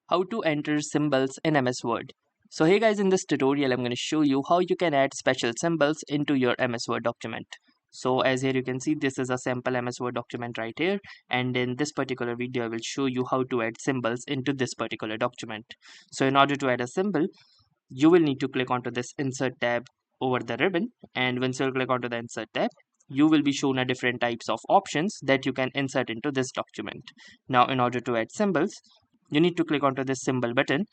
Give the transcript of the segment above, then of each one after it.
How to enter symbols in MS Word. So hey guys, in this tutorial I'm going to show you how you can add special symbols into your MS Word document. So as here you can see, this is a sample MS Word document right here, and in this particular video I will show you how to add symbols into this particular document. So in order to add a symbol, you will need to click onto this insert tab over the ribbon, and once you click onto the insert tab, you will be shown a different types of options that you can insert into this document. Now in order to add symbols, you need to click onto this symbol button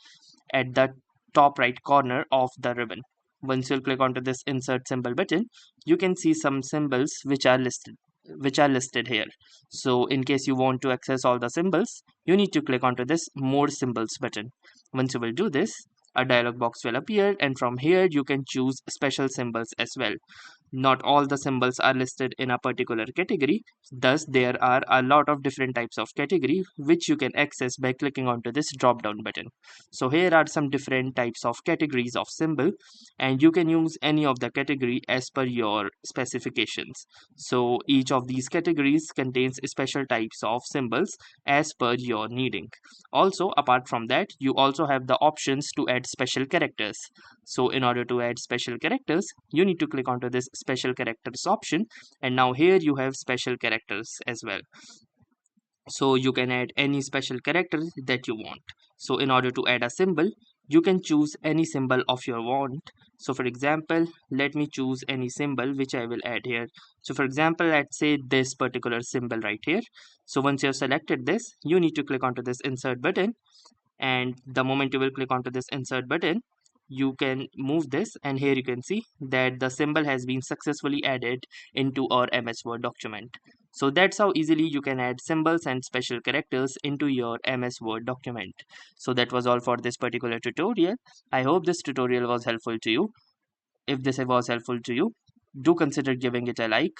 at the top right corner of the ribbon. Once you click onto this insert symbol button, you can see some symbols which are listed here. So in case you want to access all the symbols, you need to click onto this more symbols button. Once you will do this, a dialog box will appear, and from here you can choose special symbols as well. Not all the symbols are listed in a particular category, thus there are a lot of different types of category which you can access by clicking onto this drop down button. So here are some different types of categories of symbol, and you can use any of the category as per your specifications. So each of these categories contains special types of symbols as per your needing. Also, apart from that, you also have the options to add special characters. So in order to add special characters, you need to click onto this special characters option, and now here you have special characters as well. So you can add any special character that you want. So in order to add a symbol, you can choose any symbol of your want. So for example, let me choose any symbol which I will add here. So for example, let's say this particular symbol right here. So once you have selected this, you need to click onto this insert button, and the moment you will click onto this insert button, you can move this, and here you can see that the symbol has been successfully added into our MS Word document. So that's how easily you can add symbols and special characters into your MS Word document. So that was all for this particular tutorial. I hope this tutorial was helpful to you. If this was helpful to you, do consider giving it a like.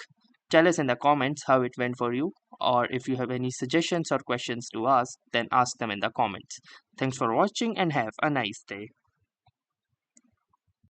Tell us in the comments how it went for you, or if you have any suggestions or questions to ask, then ask them in the comments. Thanks for watching and have a nice day.